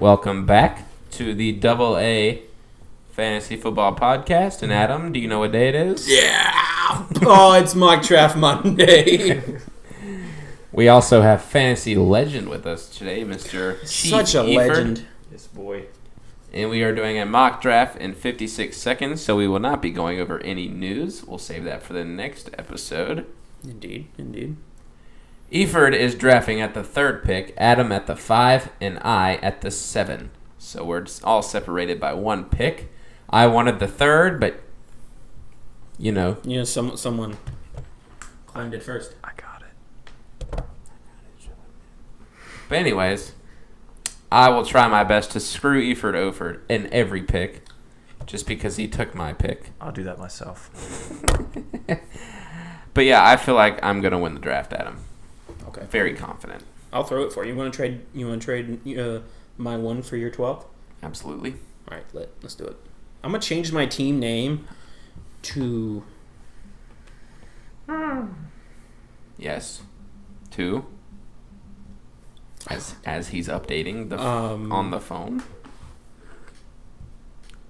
Welcome back to the Double A Fantasy Football Podcast. And Adam, do you know what day it is? Yeah! Oh, it's Mock Draft Monday. We also have Fantasy Legend with us today, Mr. Chief Such a Eford. legend. Yes, boy. And we are doing a mock draft in 56 seconds, so we will not be going over any news. We'll save that for the next episode. Indeed. Eford is drafting at the 3rd pick, Adam at the 5, and I at the 7. So we're all separated by 1 pick. I wanted the 3rd, but someone claimed it first. I got it. But anyways, I will try my best to screw Eford over in every pick, just because he took my pick. I'll do that myself. But yeah, I feel like I'm gonna win the draft, Adam. Okay. Very confident. I'll throw it for you. You want to trade my 1 for your 12th? Absolutely. All right, let's do it. I'm going to change my team name to... Yes. 2. As he's updating on the phone.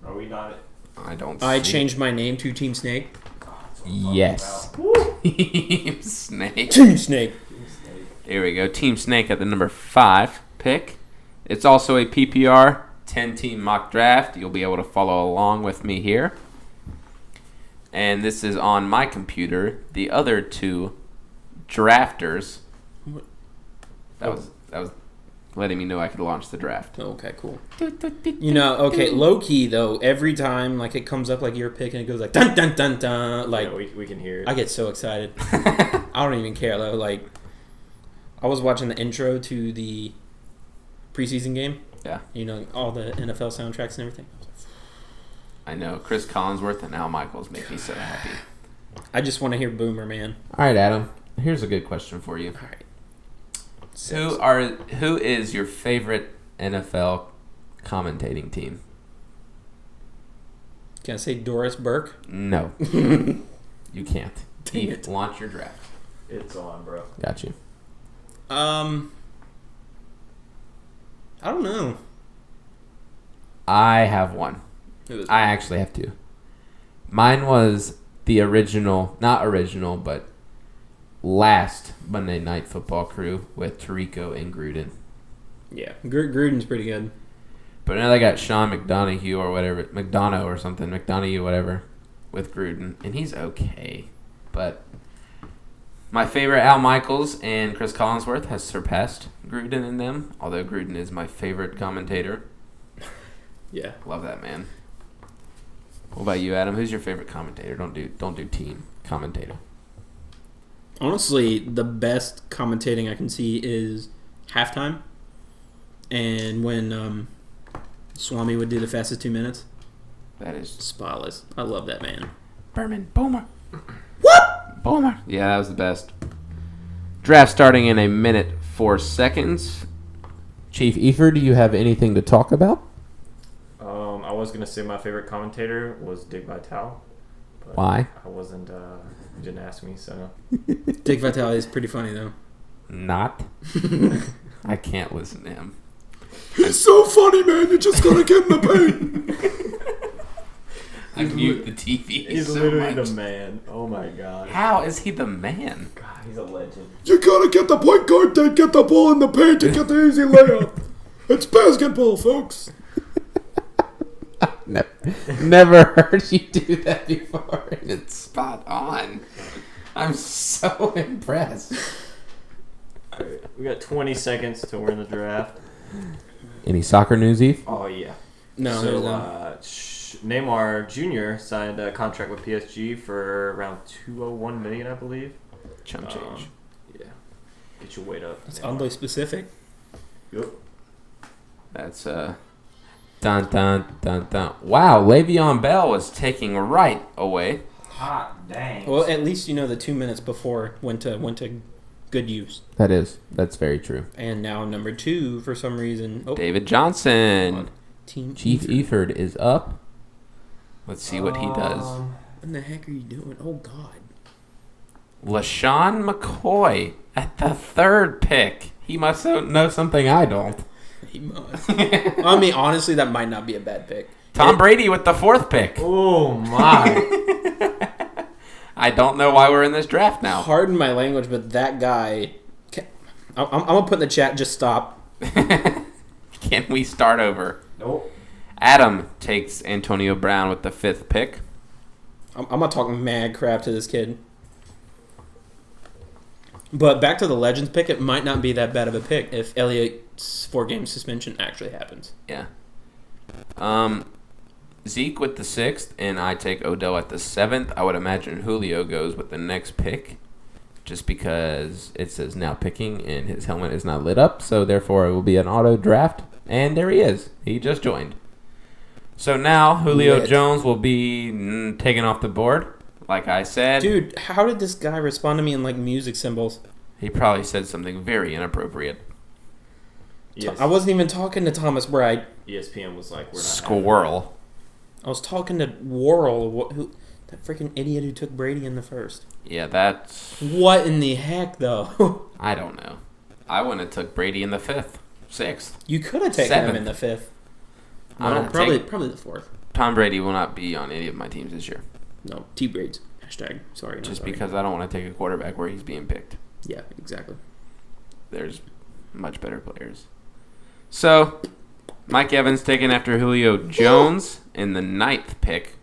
Are we not? I don't. I see. changed my name to Team Snake. Yes. Team Snake. Team Snake. Here we go. Team Snake at the number 5 pick. It's also a PPR 10-team mock draft. You'll be able to follow along with me here. And this is on my computer. The other 2 drafters. That was letting me know I could launch the draft. Okay, cool. Low key though, every time it comes up your pick and it goes dun dun dun dun, we can hear it. I get so excited. I don't even care though. I was watching the intro to the preseason game. Yeah. All the NFL soundtracks and everything. I know. Chris Collinsworth and Al Michaels make me so happy. I just want to hear Boomer, man. All right, Adam. Here's a good question for you. All right. Who is your favorite NFL commentating team? Can I say Doris Burke? No. You can't. Dang it. Launch your draft. It's on, bro. Got you. I don't know. I have one. Who is I actually have 2. Mine was the original, not original, but last Monday Night Football crew with Tirico and Gruden. Yeah, Gruden's pretty good. But now they got Sean McDonough or whatever, McDonough, whatever, with Gruden, and he's okay. But my favorite, Al Michaels and Chris Collinsworth, has surpassed Gruden in them, although Gruden is my favorite commentator. Yeah. Love that man. What about you, Adam? Who's your favorite commentator? Don't do team commentator. Honestly, the best commentating I can see is halftime, and when Swami would do the fastest 2 minutes. That is Spotless. I love that man. Berman Boomer. What? Boomer. Yeah, that was the best. Draft starting in 1 minute 4 seconds. Chief Eford, do you have anything to talk about? I was gonna say my favorite commentator was Dick Vitale. But Why? I wasn't. You didn't ask me, so. Dick Vitale is pretty funny though. Not. I can't listen to him. He's so funny, man. You just gotta get in the paint. I mute the TV. He's so literally much. the man. Oh my god. How is he the man? God, he's a legend. You gotta get the point guard to get the ball in the paint to get the easy layup. It's basketball, folks. Never heard you do that before, and it's spot on. I'm so impressed. All right, we got 20 seconds to win the draft. Any soccer news, Eve? Oh yeah. No, So Neymar Jr. signed a contract with PSG for around $201 million, I believe. Chump change. Yeah. Get your weight up. It's Neymar. oddly specific. Yep. That's dun dun dun dun. Wow, Le'Veon Bell was taking right away. Hot dang. Well, at least the 2 minutes before went to good use. That's very true. And now number 2 for some reason. Oh, David Johnson. Team Chief Eford. Eford is up. Let's see what he does. What the heck are you doing? Oh God. LaShawn McCoy at the 3rd pick. He must know something I don't. He must. I mean, honestly, that might not be a bad pick. Tom Brady with the 4th pick. Oh my! I don't know why we're in this draft now. Pardon my language, but that guy. I'm gonna put in the chat. Just stop. Can we start over? Nope. Adam takes Antonio Brown with the 5th pick. I'm gonna talk mad crap to this kid. But back to the Legends pick, it might not be that bad of a pick if Elliott's 4-game suspension actually happens. Yeah. Zeke with the 6th, and I take Odell at the 7th. I would imagine Julio goes with the next pick, just because it says now picking, and his helmet is not lit up, so therefore it will be an auto draft. And there he is. He just joined. So now Julio Lit. Jones will be taken off the board, like I said. Dude, how did this guy respond to me in like music symbols? He probably said something very inappropriate. Yes. I wasn't even talking to Thomas Bright. ESPN was like, "We're not." Squirrel. I was talking to Worrell, that freaking idiot who took Brady in the 1st. Yeah, that's... What in the heck, though? I don't know. I wouldn't have took Brady in the 5th, 6th. You could have taken him 7th. in the 5th. I'm No, gonna probably take- the 4th. Tom Brady will not be on any of my teams this year. No, T-Braids. Hashtag. Sorry. no, Just sorry. because I don't want to take a quarterback where he's being picked. Yeah, exactly. There's much better players. So, Mike Evans taken after Julio Jones in the 9th pick.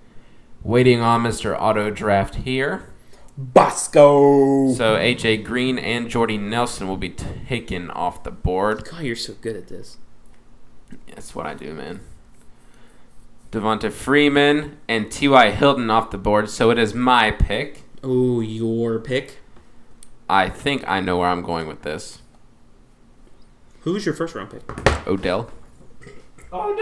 Waiting on Mr. Auto Draft here. Bosco! So, A.J. Green and Jordy Nelson will be taken off the board. God, you're so good at this. That's what I do, man. Devonta Freeman and T.Y. Hilton off the board. So, it is my pick. Oh, your pick? I think I know where I'm going with this. Who was your 1st round pick? Odell. Oh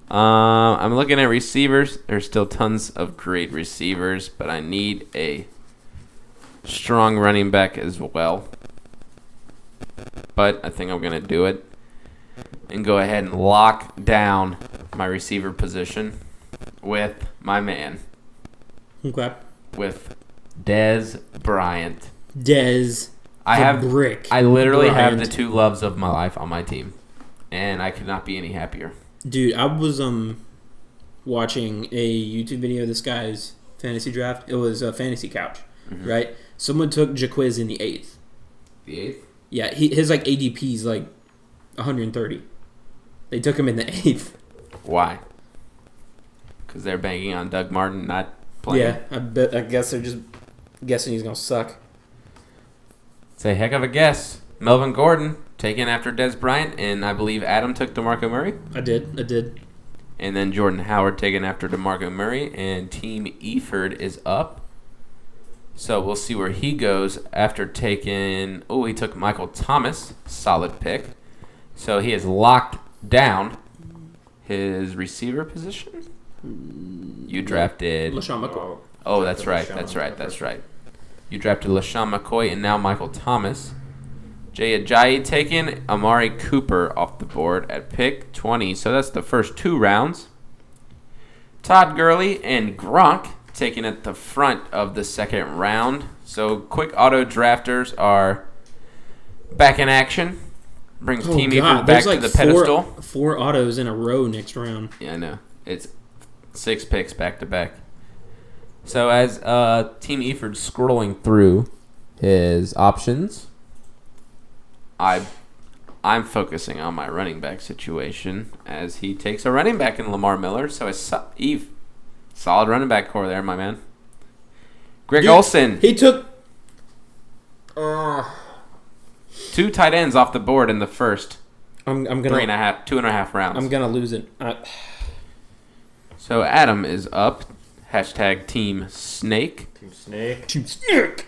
I'm looking at receivers. There's still tons of great receivers, but I need a strong running back as well. But I think I'm going to do it and go ahead and lock down my receiver position with my man, Okay. with Dez Bryant. Dez. Brick. I literally have Bryant. the 2 loves of my life on my team, and I could not be any happier. Dude, I was watching a YouTube video of this guy's fantasy draft. It was a fantasy couch, right? Someone took Jaquiz in the 8th. The 8th? Yeah, his like ADP's like 130. They took him in the 8th. Why? Because they're banking on Doug Martin not playing. Yeah, I guess they're just guessing he's gonna suck. It's a heck of a guess. Melvin Gordon taken after Dez Bryant, and I believe Adam took DeMarco Murray. I did. And then Jordan Howard taken after DeMarco Murray, and Team Eford is up. So we'll see where he goes after taking... Oh, he took Michael Thomas. Solid pick. So he has locked down his receiver position. You drafted... LaShawn McCoy. Oh, that's right. You drafted LaShawn McCoy and now Michael Thomas. Jay Ajayi taken, Amari Cooper off the board at pick 20. So that's the first 2 rounds. Todd Gurley and Gronk taken at the front of the 2nd round. So quick auto drafters are back in action. Brings Team Eford back to the pedestal. 4 autos in a row next round. Yeah, I know. It's 6 picks back to back. So as Team Eford's scrolling through his options, I'm focusing on my running back situation as he takes a running back in Lamar Miller. So it's solid running back core there, my man. Greg Olsen. He took... 2 tight ends off the board in the first I'm gonna 2.5 rounds. I'm gonna lose it. So Adam is up. Hashtag Team Snake. Team Snake. Team Snake.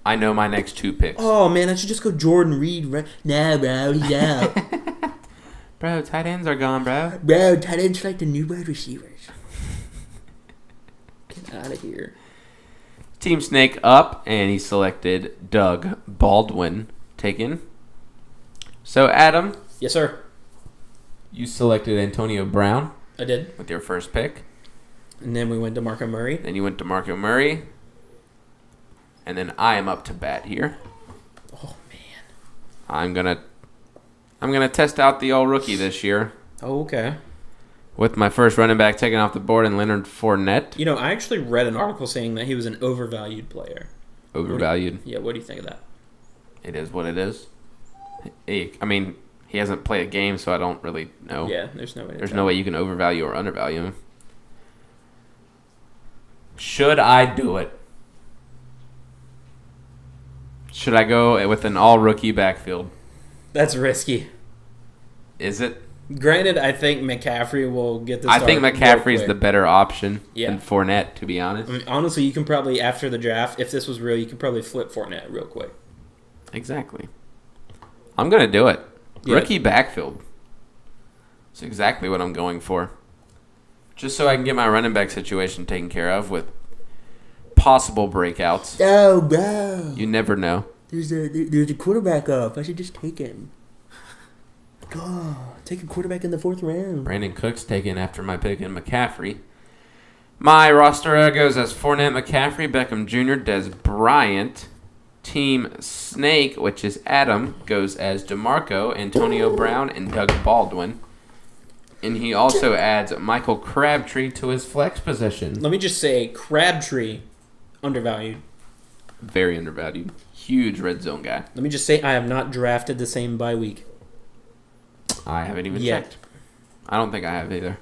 I know my next 2 picks. Oh man, I should just go Jordan Reed. Right? Nah, bro, he's out. Bro, tight ends are gone, bro. Bro, tight ends like the new wide receivers. Get out of here. Team Snake up, and he selected Doug Baldwin taken. So Adam, Yes, sir. you selected Antonio Brown I did. with your first pick. And then we went to Marco Murray. Then you went to Marco Murray. And then I am up to bat here. Oh man. I'm going to I'm going to test out the all-rookie this year Oh, okay. with my first running back taken off the board in Leonard Fournette. You know, I actually read an article saying that he was an overvalued player. Overvalued. Yeah, what do you think of that? It is what it is. I mean, he hasn't played a game, so I don't really know. Yeah, there's no way. There's no way you can overvalue or undervalue him. Should I do it? Should I go with an all-rookie backfield? That's risky. Is it? Granted, I think McCaffrey will get the I start think real McCaffrey's quick. the better option Yeah. than Fournette, to be honest. I mean, honestly, you can probably, after the draft, if this was real, you could probably flip Fournette real quick. Exactly. I'm going to do it. Yeah. Rookie backfield. That's exactly what I'm going for. Just so I can get my running back situation taken care of with possible breakouts. Oh, bro. You never know. There's a quarterback up. I should just take him. God, take a quarterback in the 4th round. Brandon Cook's taken after my pick in McCaffrey. My roster goes as Fournette, McCaffrey, Beckham Jr., Des Bryant. Team Snake, which is Adam, goes as DeMarco, Antonio Brown, and Doug Baldwin. And he also adds Michael Crabtree to his flex position. Let me just say, Crabtree, undervalued. Very undervalued. Huge red zone guy. Let me just say, I have not drafted the same bye week. I haven't even Yet. checked. I don't think I have either.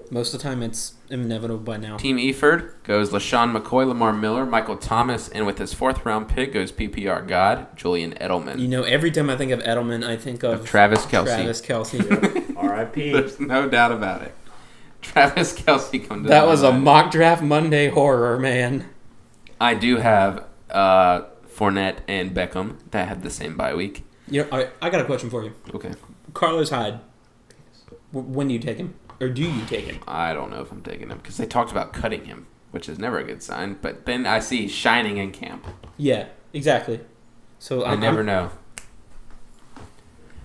Most of the time, it's inevitable by now. Team Eford goes LaShawn McCoy, Lamar Miller, Michael Thomas, and with his 4th round pick goes PPR God, Julian Edelman. You know, every time I think of Edelman, I think of Travis Kelce. Travis Kelce. R.I.P. There's no doubt about it. Travis Kelce come to That my was a mind. mock draft Monday horror, man. I do have Fournette and Beckham that had the same bye week. You know, I got a question for you. Okay. Carlos Hyde. When do you take him? Or do you take him? I don't know if I'm taking him because they talked about cutting him, which is never a good sign. But then I see shining in camp. Yeah, exactly. So I never know.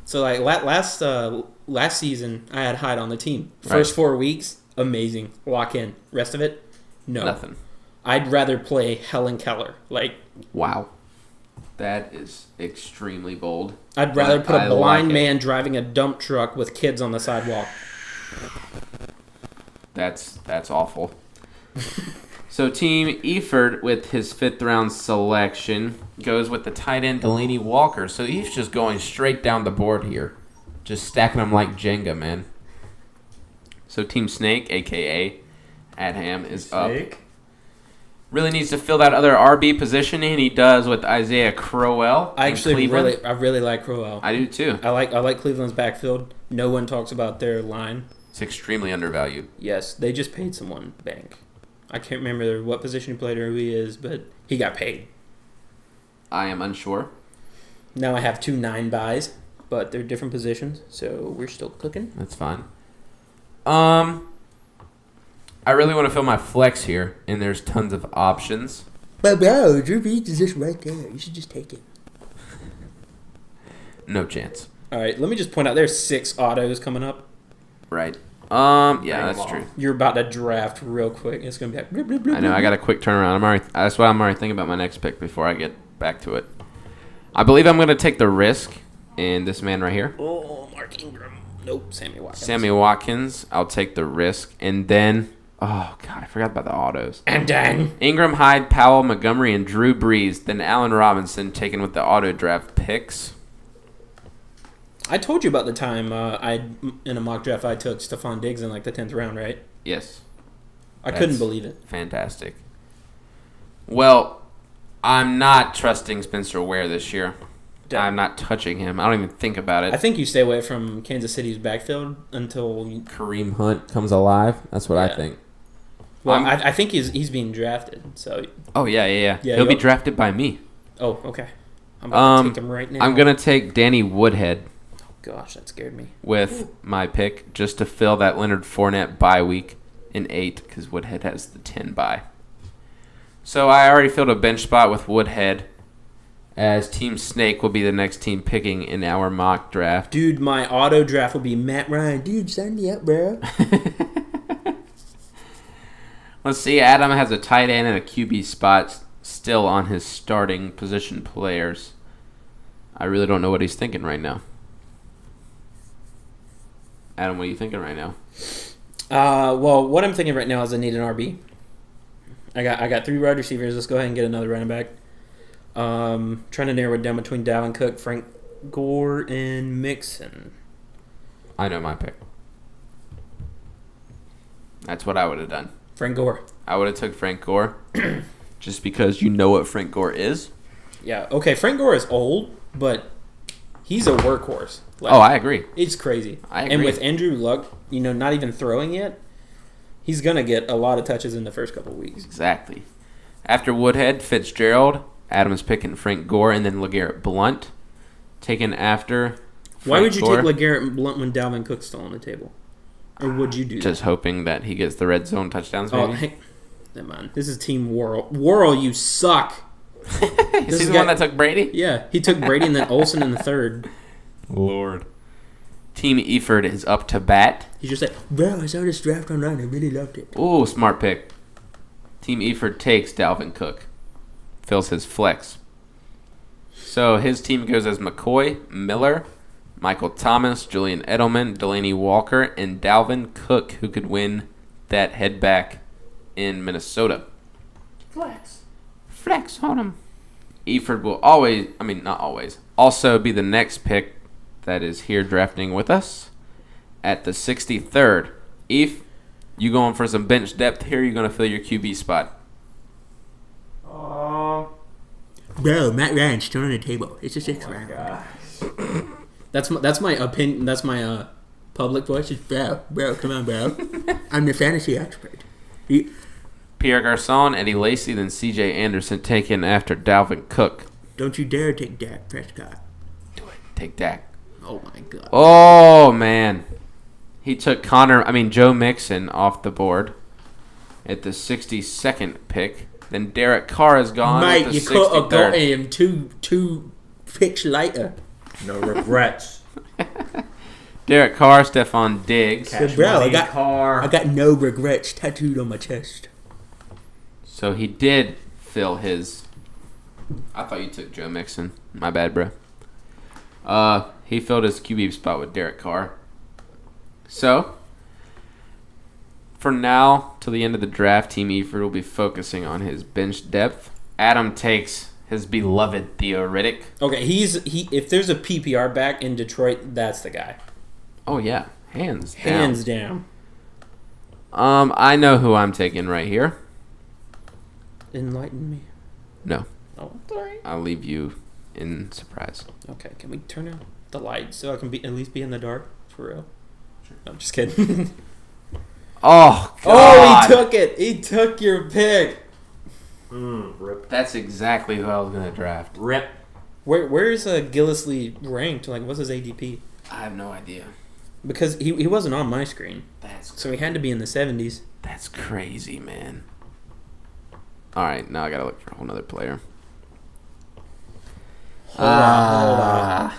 So like last season, I had Hyde on the team. First Right. 4 weeks, amazing, lock in. Rest of it, no. Nothing. I'd rather play Helen Keller. Like Wow. That is extremely bold. I'd rather But put a I blind like it. man driving a dump truck with kids on the sidewalk. That's awful. So Team Eford, with his 5th round selection, goes with the tight end Delaney Walker. So he's just going straight down the board here. Just stacking them like Jenga, man. So Team Snake, a.k.a. Adham, is up. Snake. Really needs to fill that other RB position, and he does with Isaiah Crowell. I in actually Cleveland. really like Crowell. I do too. I like Cleveland's backfield. No one talks about their line. It's extremely undervalued. Yes, they just paid someone bank. I can't remember what position he played or who he is, but he got paid. I am unsure. Now I have 2 9 buys, but they're different positions, so we're still cooking. That's fine. I really want to fill my flex here, and there's tons of options. But bro, Drew Brees is just right there. You should just take it. No chance. All right, let me just point out there's 6 autos coming up. Right. Yeah, Bring that's 'em true. all. You're about to draft real quick. It's gonna be like, bloop, bloop, bloop, I know. bloop. I got a quick turnaround. That's why I'm already thinking about my next pick before I get back to it. I believe I'm going to take the risk in this man right here, Oh, Mark Ingram. Nope, Sammy Watkins. Sammy Watkins. I'll take the risk, and then oh god, I forgot about the autos. And then Ingram, Hyde, Powell, Montgomery, and Drew Brees. Then Allen Robinson taken with the auto draft picks. I told you about the time in a mock draft I took Stephon Diggs in like the 10th round, right? Yes. I couldn't That's believe it. Fantastic. Well, I'm not trusting Spencer Ware this year. Yeah. I'm not touching him. I don't even think about it. I think you stay away from Kansas City's backfield until. Kareem Hunt comes alive. That's what I Yeah. think. Well, I'm- I think he's being drafted. So, Oh yeah. Yeah, He'll be you'll- drafted by me. oh, okay. I'm about to Um, take him right now. I'm gonna take Danny Woodhead Gosh, that scared me. with my pick just to fill that Leonard Fournette bye week in 8 because Woodhead has the 10 bye. So I already filled a bench spot with Woodhead, as Team Snake will be the next team picking in our mock draft. Dude, my auto draft will be Matt Ryan. Dude, sign me up, bro. Let's see. Adam has a tight end and a QB spot still on his starting position players. I really don't know what he's thinking right now. Adam, what are you thinking right now? Well, what I'm thinking right now is I need an RB. I got 3 wide receivers. Let's go ahead and get another running back. Trying to narrow it down between Dalvin Cook, Frank Gore, and Mixon. I know my pick. That's what I would have done. Frank Gore. I would have took Frank Gore, just because you know what Frank Gore is. Yeah. Okay. Frank Gore is old, but he's a workhorse. Like, I agree. It's crazy. I agree. And with Andrew Luck, not even throwing yet, he's gonna get a lot of touches in the first couple of weeks. Exactly. After Woodhead, Fitzgerald, Adams picking Frank Gore, and then LeGarrette Blunt taken after Frank Why would you Gore. take LeGarrette Blunt when Dalvin Cook's still on the table? Or would you do Just hoping that he gets the red zone touchdowns, that? Oh, maybe. hey, never mind. This is Team Worrell. Worrell, you suck. Is he the one that took Brady? Yeah, he took Brady and then Olsen in the third. Lord. Team Eford is up to bat. He just said, bro, I saw this draft online. I really loved it. Ooh, smart pick. Team Eford takes Dalvin Cook. Fills his flex. So his team goes as McCoy, Miller, Michael Thomas, Julian Edelman, Delaney Walker, and Dalvin Cook, who could win that head back in Minnesota. Flex on him. Eford will also be the next pick that is here drafting with us at the 63rd. Eve, you going for some bench depth here? You're going to fill your QB spot. Bro, Matt Ryan's still on the table. It's a 6th round. That's my opinion. That's my public voice. Is bro, come on, bro. I'm the fantasy expert. Pierre Garçon, Eddie Lacy, then C.J. Anderson taken after Dalvin Cook. Don't you dare take Dak Prescott. Do it. Take Dak. Oh my god. Oh, man. He took Joe Mixon off the board at the 62nd pick. Then Derek Carr is gone at Mate, the you 63rd. could have got him two picks later. No regrets. Derek Carr, Stephon Diggs. Cash Bro, money, I car. got no regrets tattooed on my chest. So he did fill his... I thought you took Joe Mixon. My bad, bro. He filled his QB spot with Derek Carr. So, for now, till the end of the draft, Team Eford will be focusing on his bench depth. Adam takes his beloved Theo Riddick. Okay, if there's a PPR back in Detroit, that's the guy. Oh, yeah. Hands down. Hands down. I know who I'm taking right here. Enlighten me. No. Oh, sorry. I'll leave you in surprise. Okay, can we turn on the light so I can at least be in the dark? For real? Sure. No, I'm just kidding. Oh, God. Oh, he took it. He took your pick. Rip. That's exactly who I was going to draft. Rip. Where's Gillisley ranked? Like, what's his ADP? I have no idea. Because he wasn't on my screen. So he had to be in the 70s. That's crazy, man. All right, now I got to look for a whole nother player. Hold on.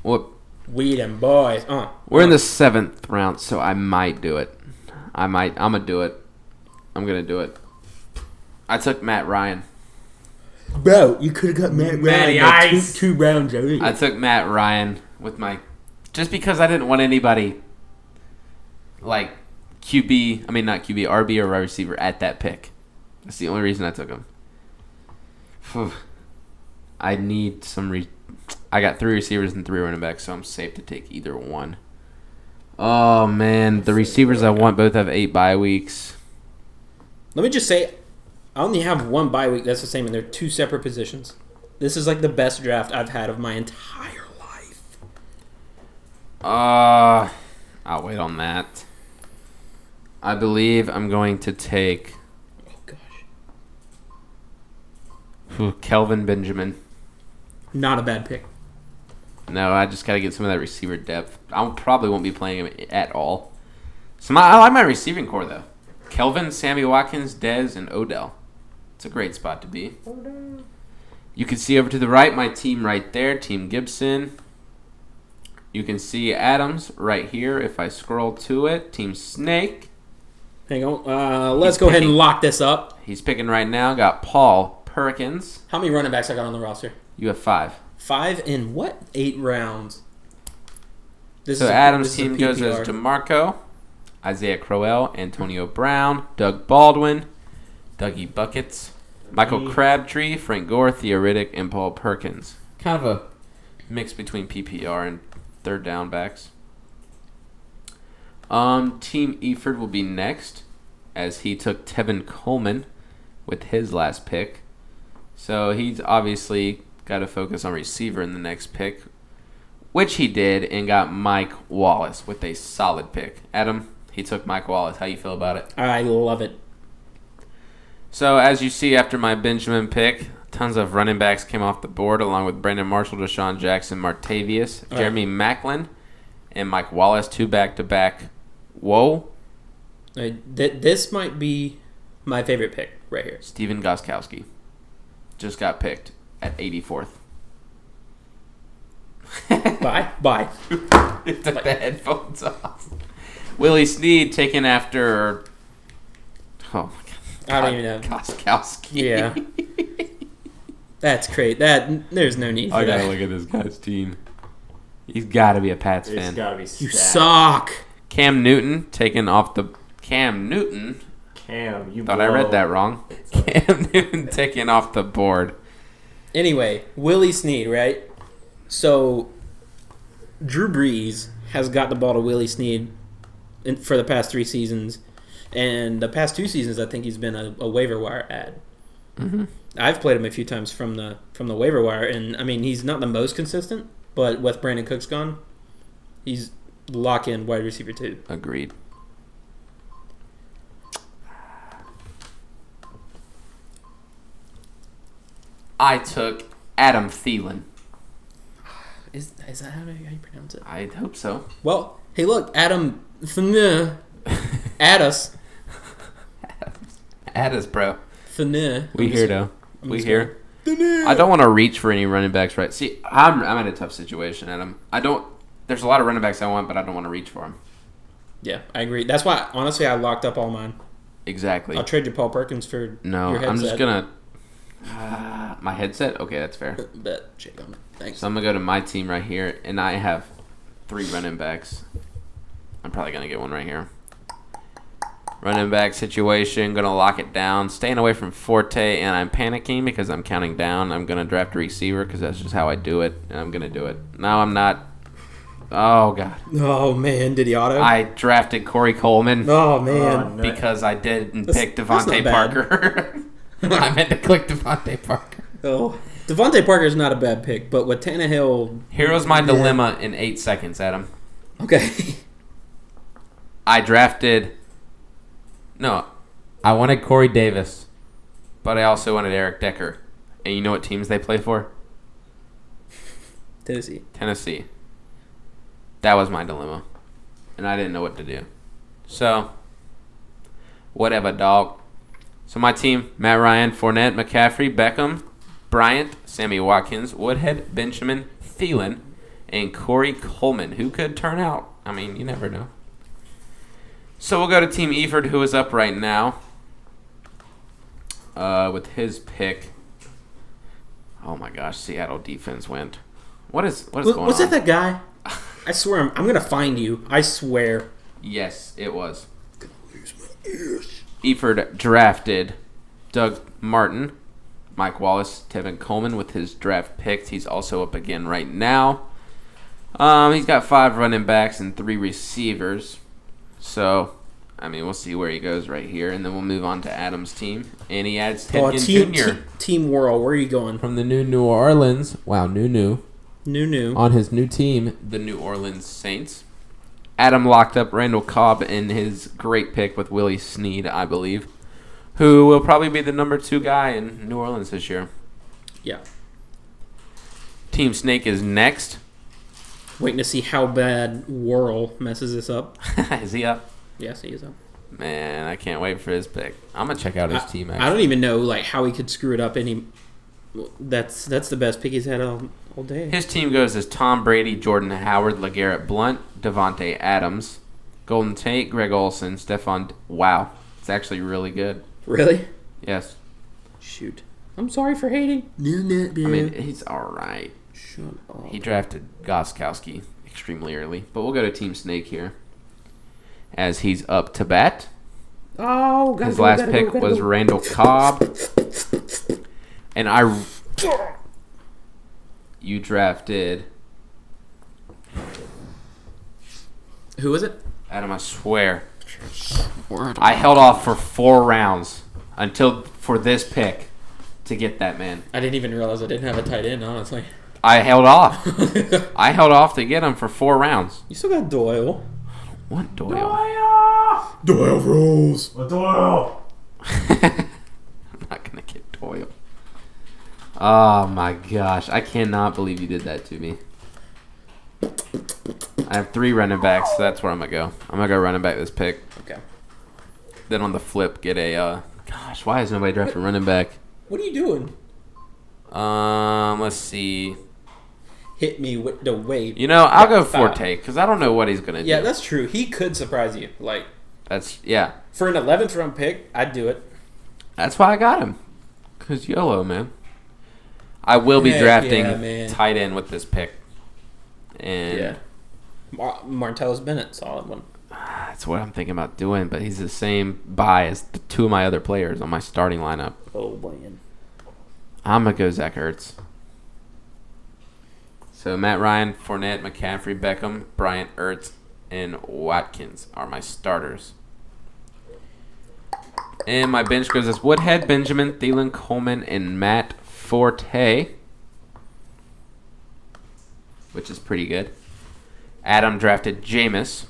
Whoop. Weed and boys. We're in the 7th round, so I might do it. I'm going to do it. I'm going to do it. I took Matt Ryan. Bro, you could have got Matt Matty Ryan Ice. two rounds early. I took Matt Ryan with my... Just because I didn't want anybody like QB... not QB, RB or wide receiver at that pick. That's the only reason I took him. I need some... I got 3 receivers and 3 running backs, so I'm safe to take either one. Oh, man. The receivers I want both have 8 bye weeks. Let me just say, I only have 1 bye week. That's the same, and they're 2 separate positions. This is like the best draft I've had of my entire life. I'll wait on that. I believe I'm going to take... Oh, gosh. Kelvin Benjamin. Not a bad pick. No, I just got to get some of that receiver depth. I probably won't be playing him at all. I like my receiving core, though. Kelvin, Sammy Watkins, Dez, and Odell. It's a great spot to be. You can see over to the right my team right there, Team Gibson. You can see Adams right here if I scroll to it, Team Snake. Hang on. Let's go ahead and lock this up. He's picking right now. Got Paul Perkins. How many running backs I got on the roster? You have 5. 5 in what? 8 rounds. This So is a- Adam's this is a team goes as PPR. DeMarco, Isaiah Crowell, Antonio Brown, Doug Baldwin, Dougie Buckets, Michael Crabtree, Frank Gore, Theo Riddick, and Paul Perkins. Kind of a mix between PPR and third down backs. Team Eford will be next, as he took Tevin Coleman with his last pick. So he's obviously got to focus on receiver in the next pick, which he did, and got Mike Wallace with a solid pick. Adam, he took Mike Wallace. How you feel about it? I love it. So as you see after my Benjamin pick, tons of running backs came off the board, along with Brandon Marshall, Deshaun Jackson, Martavius, All Jeremy Macklin, and Mike Wallace, 2 back-to-back. Whoa. This might be my favorite pick right here. Steven Goskowski just got picked at 84th. Bye. Took the headphones off. Willie Snead taken after... Oh, my God. I don't even know. Goskowski. Yeah. That's great. There's no need for I gotta that. look at this guy's team. He's got to be a Pats It's fan. gotta be You stacked. suck. Cam Newton taken off the... Cam Newton? Cam, you Thought I read that wrong. Cam Newton taken off the board. Anyway, Willie Snead, right? So, Drew Brees has got the ball to Willie Snead for the past 3 seasons. And the past 2 seasons, I think he's been a waiver wire ad. Mm-hmm. I've played him a few times from the waiver wire, and I mean he's not the most consistent, but with Brandon Cooks gone, he's lock-in wide receiver 2. Agreed. I took Adam Thielen. Is that how you pronounce it? I hope so. Well, hey, look, Adam add us. Add us, bro. We here, though. We here. I don't want to reach for any running backs, right? See, I'm in a tough situation, Adam. There's a lot of running backs I want, but I don't want to reach for them. Yeah, I agree. That's why, honestly, I locked up all mine. Exactly. I'll trade you Paul Perkins for No, your headset. I'm just gonna. My headset? Okay, that's fair. Bet. Shake on it. Thanks. So I'm gonna go to my team right here, and I have 3 running backs. I'm probably gonna get one right here. Running back situation, gonna lock it down. Staying away from Forte, and I'm panicking because I'm counting down. I'm gonna draft a receiver because that's just how I do it, and I'm gonna do it. No, I'm not. Oh God. Oh man, did he auto? I drafted Corey Coleman. Oh man. no. Because I didn't That's- pick that's Devontae not bad. Parker. I meant to click Devontae Parker. Oh, Devontae Parker is not a bad pick, but with Tannehill, Here's my Yeah. dilemma in 8 seconds, Adam. okay. I drafted. No, I wanted Corey Davis, but I also wanted Eric Decker. And you know what teams they play for? Tennessee. Tennessee. That was my dilemma. And I didn't know what to do. So, whatever, dog. So my team, Matt Ryan, Fournette, McCaffrey, Beckham, Bryant, Sammy Watkins, Woodhead, Benjamin, Thielen, and Corey Coleman, who could turn out. I mean, you never know. So we'll go to Team Eford, who is up right now with his pick. Oh my gosh, Seattle defense went. What is going on? Was that guy? I swear, I'm gonna find you. I swear. Yes, it was. Eford drafted Doug Martin, Mike Wallace, Tevin Coleman with his draft picks. He's also up again right now. He's got 5 running backs and 3 receivers. So, I mean, we'll see where he goes right here, and then we'll move on to Adam's team. And he adds Ted Ginn Jr. Team Whirl. Where are you going? from the New Orleans. Wow, new. New. On his new team, the New Orleans Saints. Adam locked up Randall Cobb in his great pick with Willie Snead, I believe, who will probably be the number 2 guy in New Orleans this year. Yeah. Team Snake is next. Waiting to see how bad Whirl messes this up. Is he up? Yes, he is up. Man, I can't wait for his pick. I'm going to check out his team, I actually. don't even know how he could screw it up any. That's the best pick he's had all day. His team goes as Tom Brady, Jordan Howard, LeGarrette Blunt, Devontae Adams, Golden Tate, Greg Olson, Stephon. Wow. It's actually really good. Really? Yes. Shoot. I'm sorry for hating. I mean, he's all right. Shut up. He drafted Goskowski. extremely early. But we'll go to Team Snake here. As he's up to bat. Oh, His last pick was Randall Cobb. And you drafted... Who was it? Adam, I swear. I held off for 4 rounds for this pick to get that man. I didn't even realize I didn't have a tight end, honestly. I held off. I held off to get him for 4 rounds. You still got Doyle. What Doyle? Doyle rules. Doyle. I'm not going to get Doyle. Oh my gosh. I cannot believe you did that to me. I have 3 running backs, so that's where I'm going to go. I'm going to go running back this pick. Okay. Then on the flip, get a... gosh, why is nobody drafting running back? What are you doing? Let's see. Hit me with the wave. I'll go Forte, because I don't know what he's going to do. Yeah, that's true. He could surprise you. Yeah. For an 11th round pick, I'd do it. That's why I got him. Because YOLO, man. I will be drafting tight end with this pick. And yeah. Martellus Bennett, solid one. That's what I'm thinking about doing, but he's the same buy as the 2 of my other players on my starting lineup. Oh, man. I'm going to go Zach Ertz. So Matt Ryan, Fournette, McCaffrey, Beckham, Bryant, Ertz, and Watkins are my starters. And my bench goes as Woodhead, Benjamin, Thielen, Coleman, and Matt Forte, which is pretty good. Adam drafted Jameis,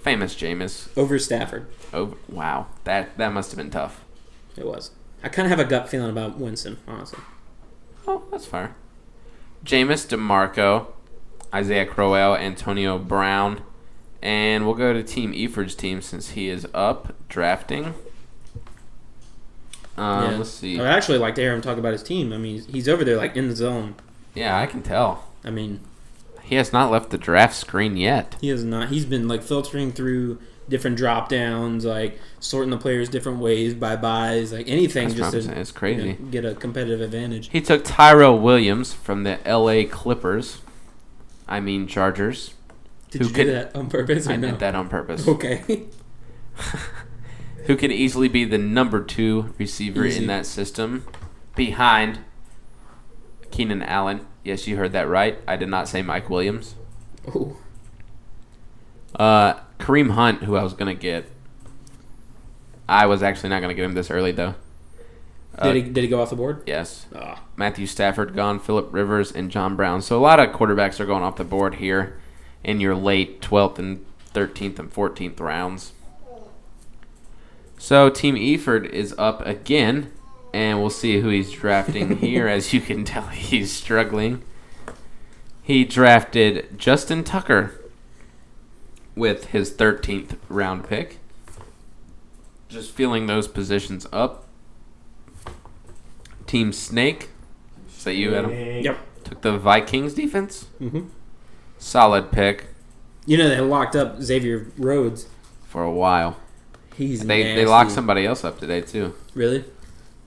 famous Jameis. Over Stafford. Oh, wow. That must have been tough. It was. I kind of have a gut feeling about Winston, honestly. Oh, that's fair. Jameis, DeMarco, Isaiah Crowell, Antonio Brown. And we'll go to Team Eford's team since he is up drafting. Let's see. I actually like to hear him talk about his team. I mean, he's over there in the zone. Yeah, I can tell. I mean, he has not left the draft screen yet. He has not. He's been filtering through different drop downs, sorting the players different ways, buys, anything. That's just to, it's crazy. Get a competitive advantage. He took Tyrell Williams from the LA Clippers. I mean Chargers. Did you do that on purpose? I did that on purpose. Okay. Who could easily be the number 2 receiver in that system, behind Keenan Allen. Yes, you heard that right. I did not say Mike Williams. Oh. Kareem Hunt, who I was going to get. I was actually not going to get him this early, though. Did he go off the board? Yes. Oh. Matthew Stafford gone, Phillip Rivers, and John Brown. So a lot of quarterbacks are going off the board here in your late 12th and 13th and 14th rounds. So Team Eford is up again, and we'll see who he's drafting here. As you can tell, he's struggling. He drafted Justin Tucker with his 13th round pick. Just filling those positions up. Team Snake. Is that you, Adam? Yep. Took the Vikings defense. Mm-hmm. Solid pick. They locked up Xavier Rhodes For a while. He's They locked somebody else up today, too. Really?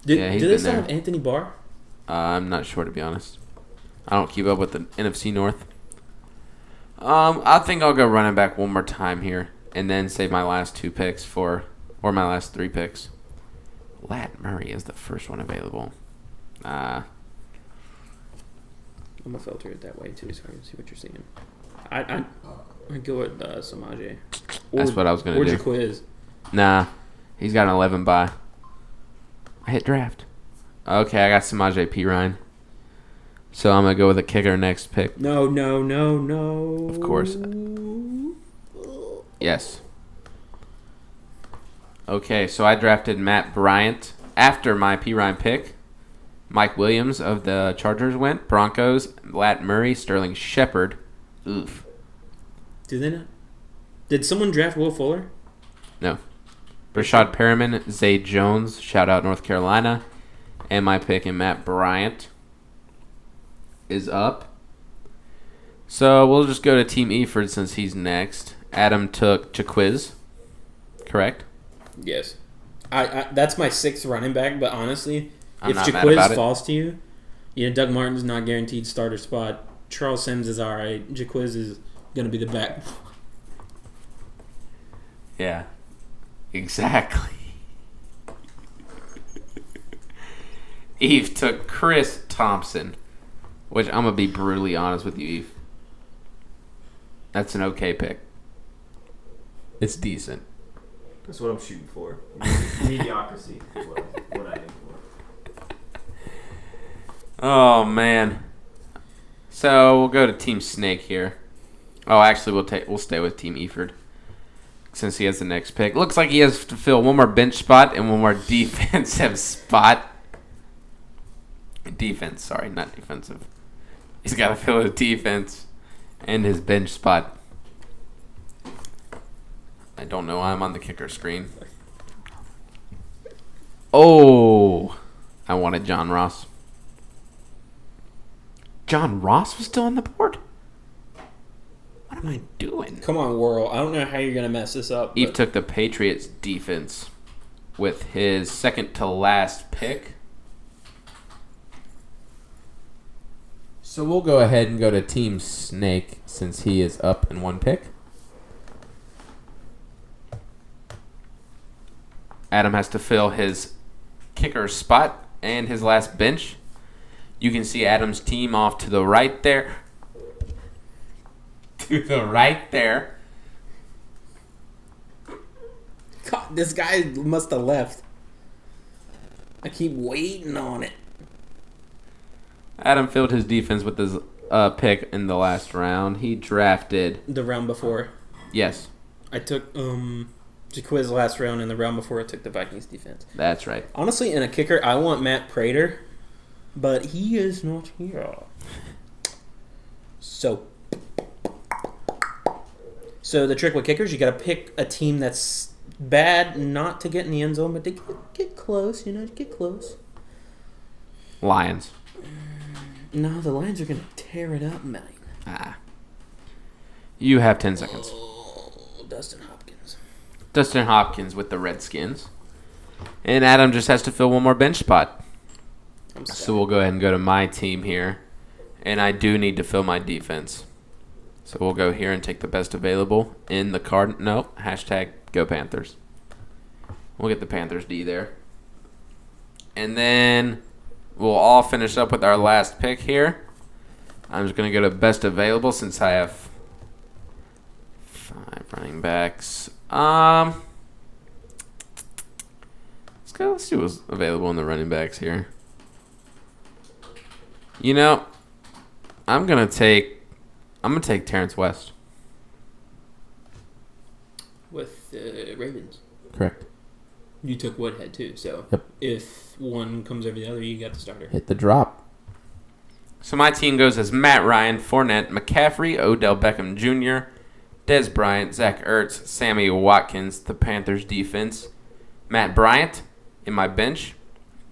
Yeah, he's do they been still there. have Anthony Barr? I'm not sure, to be honest. I don't keep up with the NFC North. I think I'll go running back one more time here and then save my last 2 picks or my last 3 picks. Lat Murray is the first one available. I'm going to filter it that way, too, so I can see what you're seeing. I'd go with Samaje. That's what I was going to do. Or Jaquiz. Nah, he's got an 11 bye. I hit draft. Okay, I got Samaje Perine. So I'm going to go with a kicker next pick. No. Of course. Yes. Okay, so I drafted Matt Bryant after my Perine pick. Mike Williams of the Chargers went. Broncos, Lat Murray, Sterling Shepard. Oof. Do they not? Did someone draft Will Fuller? No. Rashad Perriman, Zay Jones, shout out North Carolina. And my pick in Matt Bryant is up. So we'll just go to Team Eford since he's next. Adam took Jaquiz, correct? Yes. I that's my 6th running back, but honestly, I'm if not mad about Jaquiz it. falls to you, Doug Martin's not guaranteed starter spot. Charles Sims is all right. Jaquiz is gonna be the back. Yeah, exactly. Eve took Chris Thompson, which I'm going to be brutally honest with you, Eve. That's an okay pick. It's decent. That's what I'm shooting for. Mediocrity is what I aim for. Oh, man. So we'll go to Team Snake here. Oh, actually, we'll stay with Team Eford since he has the next pick. Looks like he has to fill one more bench spot and one more defensive spot. Defense, sorry, not defensive. He's got to fill his defense and his bench spot. I don't know why I'm on the kicker screen. Oh, I wanted John Ross. John Ross was still on the board? What am I doing? Come on, Whirl. I don't know how you're gonna mess this up. Eve took the Patriots defense with his second to last pick. So we'll go ahead and go to Team Snake since he is up in one pick. Adam has to fill his kicker spot and his last bench. You can see Adam's team off to the right there. To the right there. God, this guy must have left. I keep waiting on it. Adam filled his defense with his pick in the last round. He drafted... The round before. Yes, I took Jaquiz last round, and the round before I took the Vikings defense. that's right. Honestly, in a kicker, I want Matt Prater, but he is not here. So the trick with kickers, you got to pick a team that's bad not to get in the end zone, but to get close, get close. Lions. No, the Lions are going to tear it up, man. You have 10 seconds. Oh, Dustin Hopkins. Dustin Hopkins with the Redskins. And Adam just has to fill one more bench spot. I'm sorry. So we'll go ahead and go to my team here. And I do need to fill my defense. So we'll go here and take the best available in the card. No, hashtag go Panthers. We'll get the Panthers D there. And then we'll all finish up with our last pick here. I'm just going to go to best available since I have 5 running backs. Let's see what's available in the running backs here. I'm gonna take Terrence West. With the Ravens. Correct. You took Woodhead, too, so Yep. if one comes over the other, you got the starter. Hit the drop. So my team goes as Matt Ryan, Fournette, McCaffrey, Odell Beckham Jr., Dez Bryant, Zach Ertz, Sammy Watkins, the Panthers defense, Matt Bryant in my bench,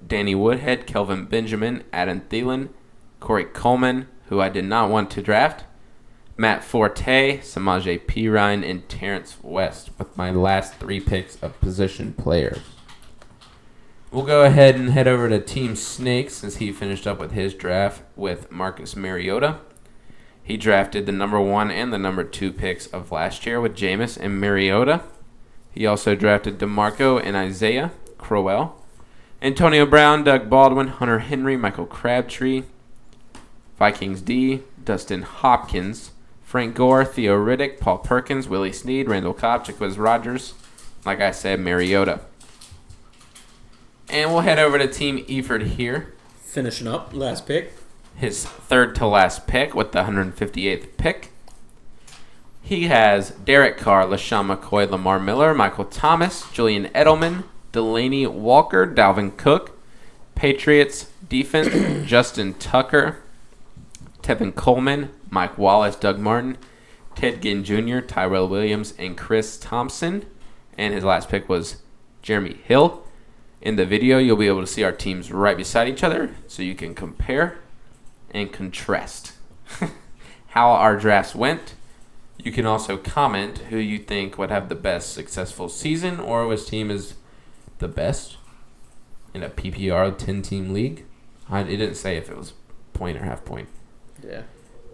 Danny Woodhead, Kelvin Benjamin, Adam Thielen, Corey Coleman, who I did not want to draft, Matt Forte, Samaje Perine, and Terrence West with my last 3 picks of position players. We'll go ahead and head over to Team Snake since he finished up with his draft with Marcus Mariota. He drafted the number 1 and the number 2 picks of last year with Jameis and Mariota. He also drafted DeMarco and Isaiah Crowell, Antonio Brown, Doug Baldwin, Hunter Henry, Michael Crabtree, Vikings D, Dustin Hopkins, Frank Gore, Theo Riddick, Paul Perkins, Willie Snead, Randall Cobb, Jaquiz Rogers, like I said, Mariota. And we'll head over to Team Eford here. Finishing up, last pick. His third to last pick with the 158th pick. He has Derek Carr, LaShawn McCoy, Lamar Miller, Michael Thomas, Julian Edelman, Delaney Walker, Dalvin Cook, Patriots defense, Justin Tucker, Tevin Coleman, Mike Wallace, Doug Martin, Ted Ginn Jr., Tyrell Williams, and Chris Thompson. And his last pick was Jeremy Hill. In the video, you'll be able to see our teams right beside each other so you can compare and contrast how our drafts went. You can also comment who you think would have the best successful season or which team is the best in a PPR 10-team league. It didn't say if it was point or half point. Yeah.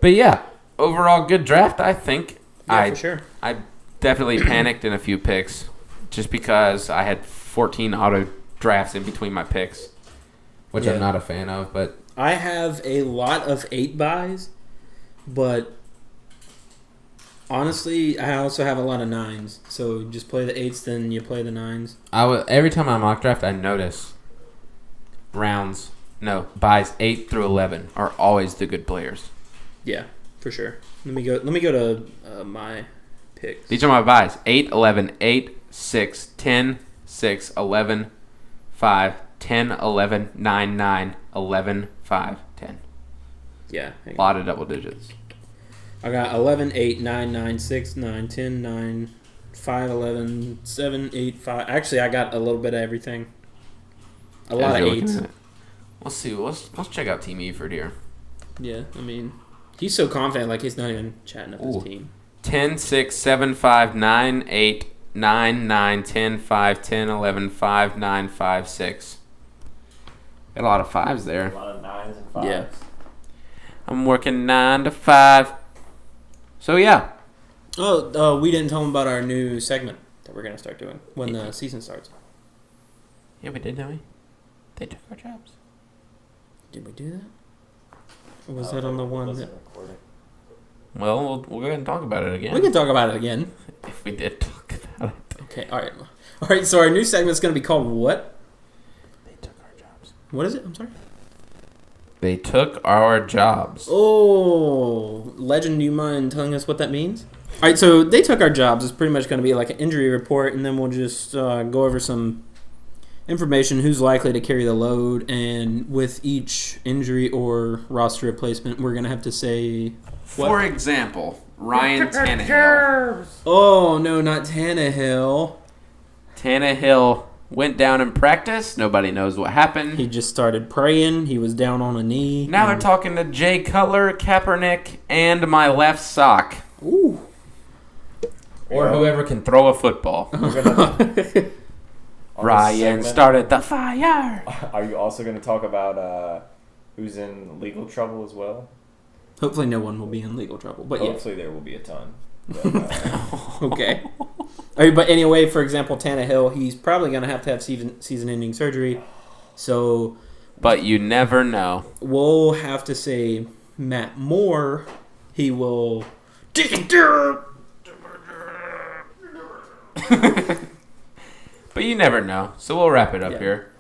But yeah, overall good draft, I think. I for sure. I definitely panicked in a few picks just because I had 14 auto drafts in between my picks, which Yeah. I'm not a fan of. But I have a lot of 8 buys, but honestly, I also have a lot of 9s. So just play the 8s, then you play the 9s. every time I mock draft, I notice buys 8 through 11 are always the good players. Yeah, for sure. Let me go to my picks. These are my buys: 8, 11, 8, 6, 10, 6, 11, 5, 10, 11, 9, 9, 11, 5, 10. Yeah, A lot of double digits. I got 11, 8, 9, 9, 6, 9, 10, 9, 5, 11, 7, 8, 5. Actually, I got a little bit of everything. A lot As of you're looking 8s. at it. Let's see. Let's check out Team Eford here. Yeah, I mean, he's so confident, like he's not even chatting up his Ooh. team. 10, 6, 7, 5, 9, 8, 9, 9, 10, 5, 10, 11, 5, 9, 5, 6. Got a lot of 5s A there. lot of 9s and 5s. Yeah. I'm working 9 to 5. So, yeah. Oh, we didn't tell him about our new segment that we're going to start doing when the season starts. Yeah, we did, didn't we? They took our jobs. Did we do that? Or was that on the one that... Well, we'll go ahead and talk about it again. We can talk about it again. If we did talk about it. Okay, alright. Alright, so our new segment's going to be called what? They took our jobs. What is it? I'm sorry. They took our jobs. Oh, Legend, do you mind telling us what that means? Alright, so they took our jobs. It's pretty much going to be like an injury report, and then we'll just go over some information, who's likely to carry the load, and with each injury or roster replacement, we're going to have to say... For example, Ryan Tannehill. Oh, no, not Tannehill. Tannehill went down in practice. Nobody knows what happened. He just started praying. He was down on a knee. Now they're talking to Jay Cutler, Kaepernick, and my left sock. Ooh. Or Yeah. whoever can throw a football. We're gonna, on this Ryan segment, started the fire. Are you also going to talk about who's in legal trouble as well? Hopefully no one will be in legal trouble. But yeah. Hopefully there will be a ton. But, Okay. Alright, but anyway, for example, Tannehill, he's probably going to have season-ending surgery. So But you never know. we'll have to say Matt Moore, he will dig it dirt. But you never know. So we'll wrap it up Yeah. here.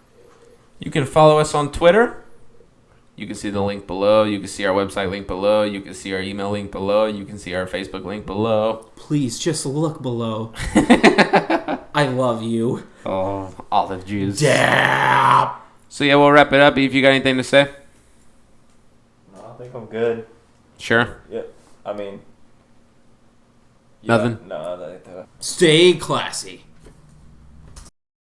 You can follow us on Twitter. You can see the link below. You can see our website link below. You can see our email link below. You can see our Facebook link below. Please just look below. I love you. Oh, olive juice. Yeah. So yeah, we'll wrap it up. If you got anything to say? no, I think I'm good. Sure. Yep. I mean... Nothing? No, Stay classy.